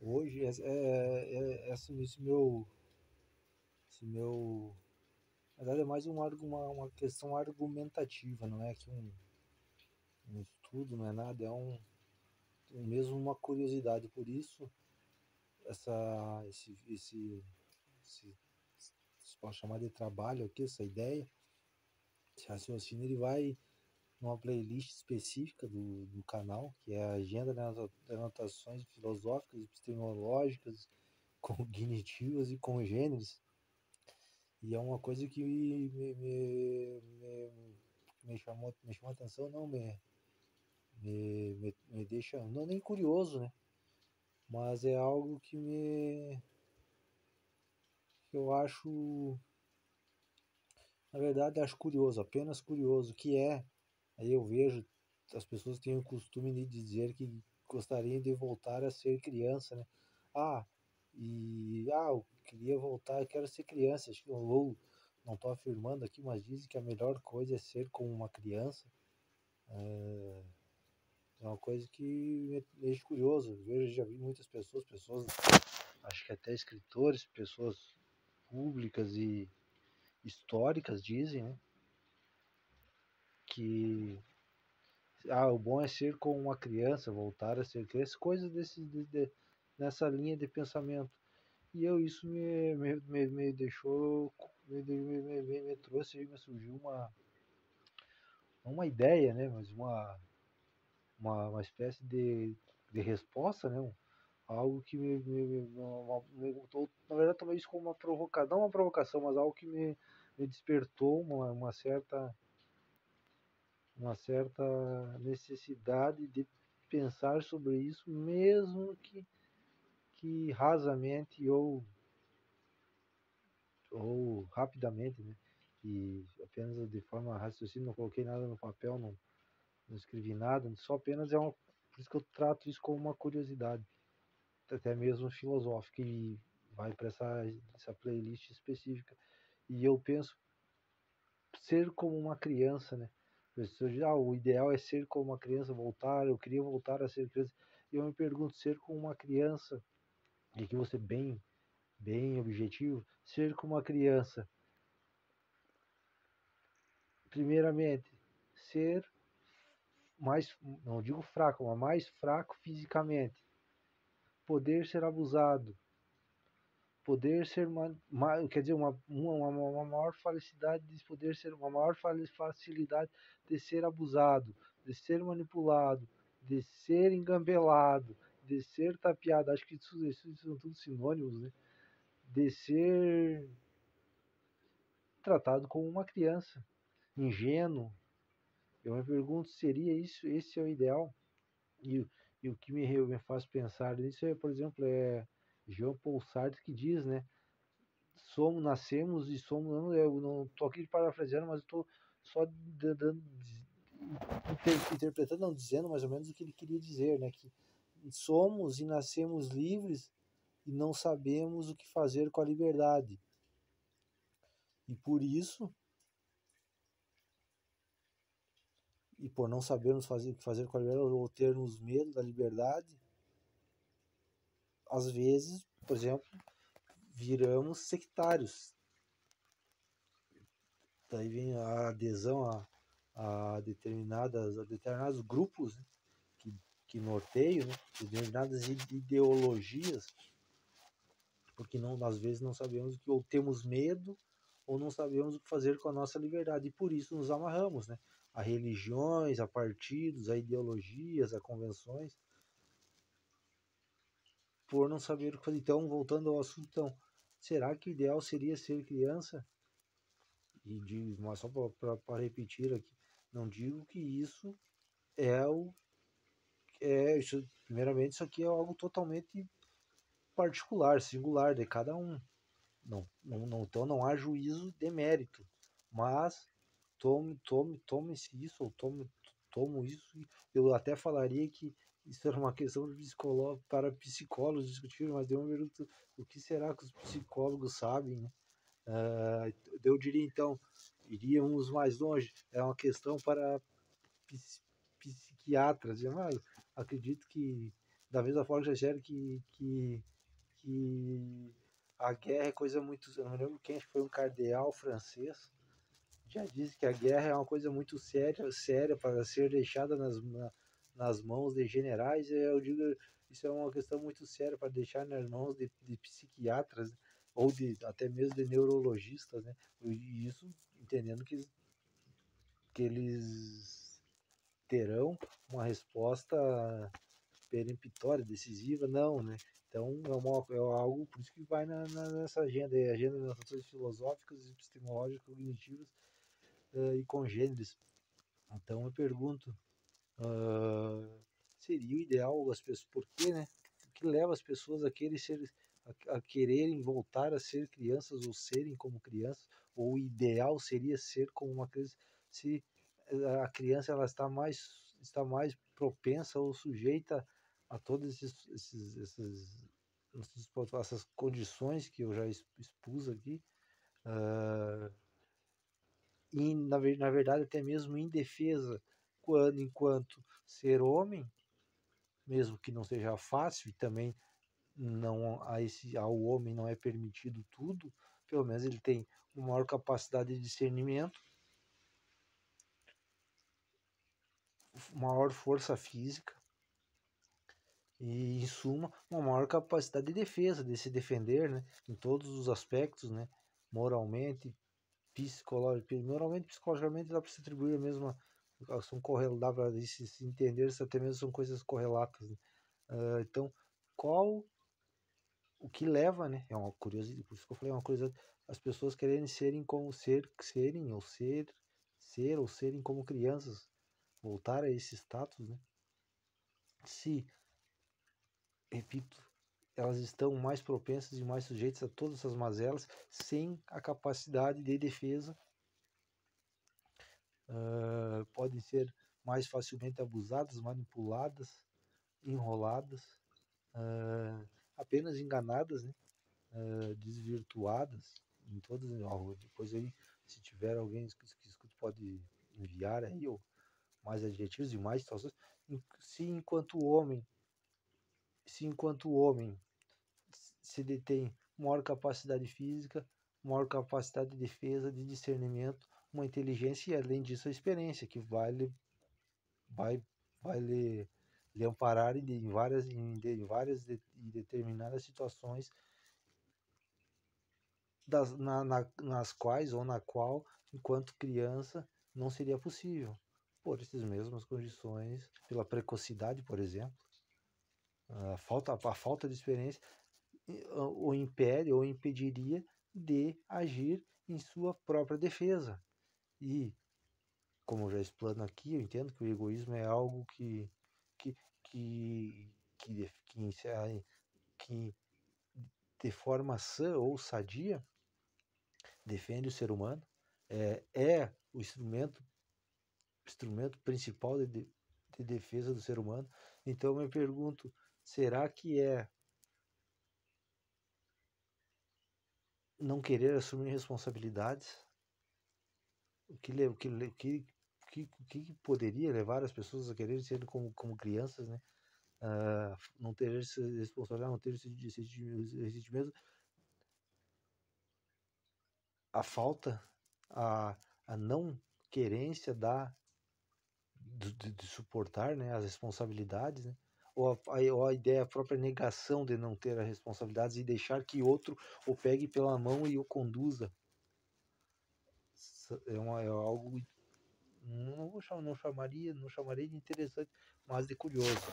Hoje, esse meu, na verdade é mais uma questão argumentativa, não é que um estudo, não é nada, mesmo uma curiosidade. Por isso, essa, esse, se pode chamar de trabalho aqui, essa ideia, esse raciocínio, ele vai numa playlist específica do canal, que é a Agenda de Anotações Filosóficas, Epistemológicas, Cognitivas e Congêneres. E é uma coisa que me chamou a atenção, não, me deixa, não nem curioso, né? Mas é algo que eu acho, na verdade, acho curioso, apenas curioso, que é, aí eu vejo as pessoas têm o costume de dizer que gostariam de voltar a ser criança, né? Ah, eu queria voltar, eu quero ser criança, ou não estou afirmando aqui, mas dizem que a melhor coisa é ser como uma criança. É uma coisa que me deixa curioso. Eu vejo, já vi muitas pessoas, acho que até escritores, pessoas públicas e históricas dizem, né, que o bom é ser como uma criança, voltar a ser criança, coisas nessa linha de pensamento. E isso me deixou, me trouxe, me surgiu uma ideia, né, mas uma espécie de resposta, né, algo que na verdade, tomei isso como uma provocação, não uma provocação, mas algo que me despertou uma certa necessidade de pensar sobre isso, mesmo que rasamente ou rapidamente, né? E apenas de forma raciocínio, não coloquei nada no papel, não escrevi nada, só apenas por isso que eu trato isso como uma curiosidade, até mesmo filosófica, e vai para essa playlist específica. E eu penso ser como uma criança, né? O ideal é ser como uma criança, eu queria voltar a ser criança. E eu me pergunto, ser como uma criança, e aqui você bem objetivo, ser como uma criança, primeiramente, ser mais, não digo fraco, mas mais fraco fisicamente, poder ser abusado, poder ser quer dizer, uma maior felicidade de poder ser, uma maior facilidade de ser abusado, de ser manipulado, de ser engambelado, de ser tapeado. Acho que isso são tudo sinônimos, né? De ser tratado como uma criança, ingênuo. Eu me pergunto, seria isso, esse é o ideal? E, e o que me faz pensar nisso é, por exemplo, Jean Paul Sartre que diz, né? Nascemos e somos, eu não estou aqui parafraseando, mas estou só interpretando, não, dizendo mais ou menos o que ele queria dizer, né? Que somos e nascemos livres e não sabemos o que fazer com a liberdade. E por isso, e por não sabermos o que fazer com a liberdade, ou termos medo da liberdade, às vezes, por exemplo, viramos sectários. Daí vem a adesão a determinados grupos, né, que norteiam, né, determinadas ideologias, porque não, às vezes não sabemos o que, ou temos medo, ou não sabemos o que fazer com a nossa liberdade, e por isso nos amarramos, né, a religiões, a partidos, a ideologias, a convenções, por não saber o que fazer. Então, voltando ao assunto, então, será que o ideal seria ser criança? Mas só para repetir aqui, não digo que isso é o isso, primeiramente, isso aqui é algo totalmente particular, singular de cada um. Então não há juízo de mérito, mas tome-se isso, ou tomo isso. Eu até falaria que isso era uma questão para psicólogos discutir, mas eu me pergunto o que será que os psicólogos sabem, né? Eu diria então, iríamos mais longe, é uma questão para psiquiatras. Acredito que Da mesma forma que já disseram que a guerra é coisa muito. Eu não me lembro quem, acho que foi um cardeal francês, já disse que a guerra é uma coisa muito séria, séria para ser deixada nas mãos de generais. Eu digo, isso é uma questão muito séria para deixar nas mãos de psiquiatras, né? Ou até mesmo de neurologistas, né? E isso entendendo que eles terão uma resposta peremptória, decisiva, não, né? Então é algo, por isso que vai nessa agenda, agenda das ações filosóficas, epistemológicas, cognitivas e congêneres. Então eu pergunto, seria o ideal as pessoas, por quê, né? O que leva as pessoas a quererem voltar a ser crianças ou serem como crianças? Ou o ideal seria ser como uma criança? Se a criança ela está mais propensa ou sujeita a todas essas condições que eu já expus aqui, e na verdade até mesmo indefesa, enquanto ser homem, mesmo que não seja fácil, e também não ao homem não é permitido tudo, pelo menos ele tem uma maior capacidade de discernimento, maior força física e, em suma, uma maior capacidade de defesa, de se defender, né, em todos os aspectos, né, moralmente, moralmente, psicologicamente dá para se atribuir a mesma, são dá para se entender se até mesmo são coisas correlatas, né? Então, qual o que leva, né? É uma curiosidade, por isso que eu falei, é uma coisa, as pessoas quererem serem como serem ou ser ou serem como crianças, voltar a esse status, né? Se, repito, elas estão mais propensas e mais sujeitas a todas essas mazelas, sem a capacidade de defesa, podem ser mais facilmente abusadas, manipuladas, enroladas, apenas enganadas, né? Desvirtuadas em todas. Depois aí, se tiver alguém que escuta, pode enviar aí ou mais adjetivos e mais situações. Se enquanto homem, se enquanto homem se detém maior capacidade física, maior capacidade de defesa, de discernimento, uma inteligência e além disso a experiência que vai, vai lhe amparar em determinadas situações nas quais ou na qual, enquanto criança, não seria possível, por essas mesmas condições, pela precocidade, por exemplo, a falta de experiência o impede ou impediria de agir em sua própria defesa. E, como eu já explano aqui, eu entendo que o egoísmo é algo que, que, que, que de forma sã ou sadia defende o ser humano, é o instrumento principal de defesa do ser humano. Então eu me pergunto, será que é não querer assumir responsabilidades? O que poderia levar as pessoas a querer ser como crianças, né? Não ter esse responsabilidade, não ter esse sentimento, a falta, a não querência de suportar, né, as responsabilidades, né? Ou a ideia, a própria negação de não ter as responsabilidades e deixar que outro o pegue pela mão e o conduza. É algo, não chamaria de interessante, mas de curioso.